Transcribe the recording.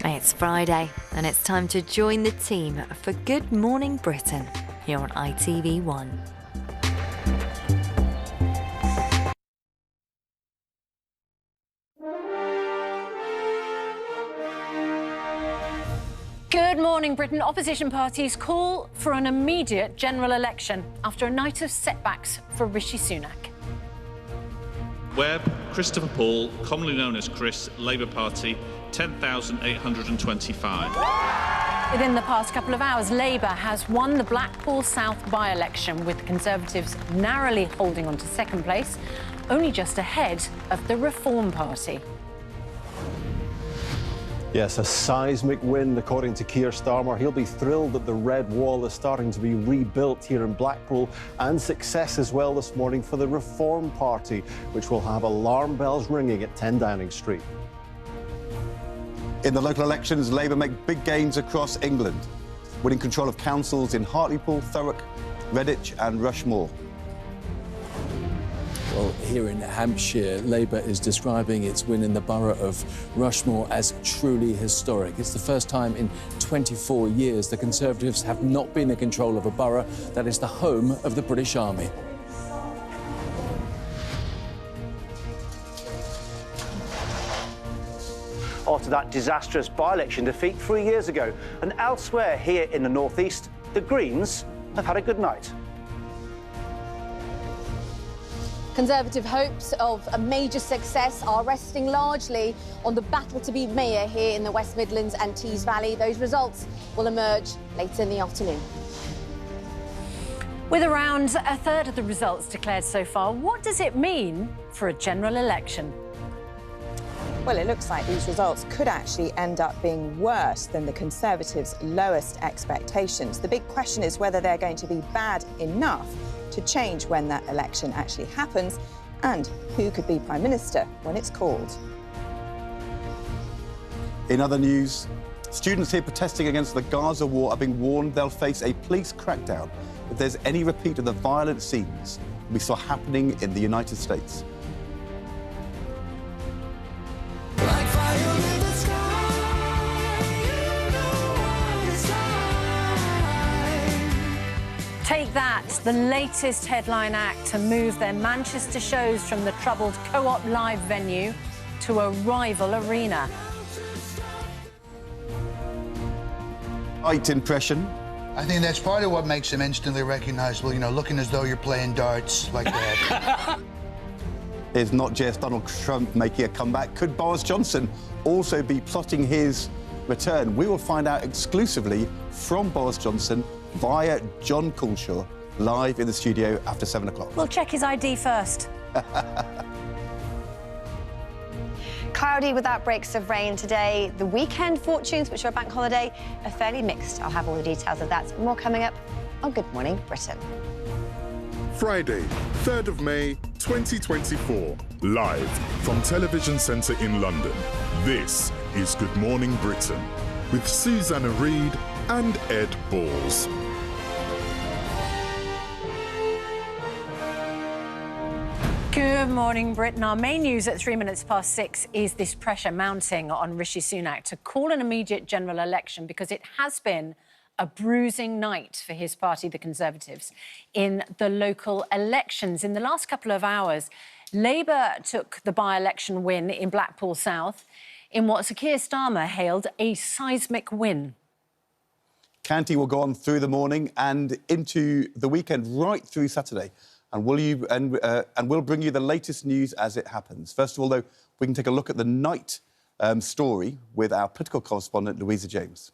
It's Friday and it's time to join the team for Good Morning Britain here on ITV1. Good morning, Britain. Opposition parties call for an immediate general election after a night of setbacks for Rishi Sunak. Webb, Christopher Paul, commonly known as Chris, Labour Party, 10,825. Within the past couple of hours, Labour has won the Blackpool South by-election, with Conservatives narrowly holding on to second place, only just ahead of the Reform Party. Yes, a seismic win, according to Keir Starmer. He'll be thrilled that the Red Wall is starting to be rebuilt here in Blackpool, and success as well this morning for the Reform Party, which will have alarm bells ringing at 10 Downing Street. In the local elections, Labour make big gains across England, winning control of councils in Hartlepool, Thurrock, Redditch and Rushmore. Well, here in Hampshire, Labour is describing its win in the borough of Rushmore as truly historic. It's the first time in 24 years the Conservatives have not been in control of a borough that is the home of the British Army. After that disastrous by-election defeat 3 years ago, and elsewhere here in the northeast, the Greens have had a good night. Conservative hopes of a major success are resting largely on the battle to be mayor here in the West Midlands and Tees Valley. Those results will emerge later in the afternoon. With around a third of the results declared so far, what does it mean for a general election? Well, it looks like these results could actually end up being worse than the Conservatives' lowest expectations. The big question is whether they're going to be bad enough to change when that election actually happens, and who could be Prime Minister when it's called. In other news, students here protesting against the Gaza war are being warned they'll face a police crackdown if there's any repeat of the violent scenes we saw happening in the United States. Take that, the latest headline act to move their Manchester shows from the troubled Co-op Live venue to a rival arena. Right impression. I think that's part of what makes them instantly recognisable, you know, looking as though you're playing darts like that. Is not just Donald Trump making a comeback. Could Boris Johnson also be plotting his return? We will find out exclusively from Boris Johnson via John Coulshaw, live in the studio after 7 o'clock. We'll check his ID first. Cloudy with outbreaks of rain today. The weekend fortunes, which are a bank holiday, are fairly mixed. I'll have all the details of that. More coming up on Good Morning Britain. Friday, 3rd of May, 2024. Live from Television Centre in London. This is Good Morning Britain with Susanna Reid and Ed Balls. Good morning, Britain. Our main news at 6:03 is this pressure mounting on Rishi Sunak to call an immediate general election, because it has been a bruising night for his party, the Conservatives, in the local elections. In the last couple of hours, Labour took the by-election win in Blackpool South in what Sir Keir Starmer hailed a seismic win. Canty will go on through the morning and into the weekend, right through Saturday. And we'll bring you the latest news as it happens. First of all, though, we can take a look at the night story with our political correspondent, Louisa James.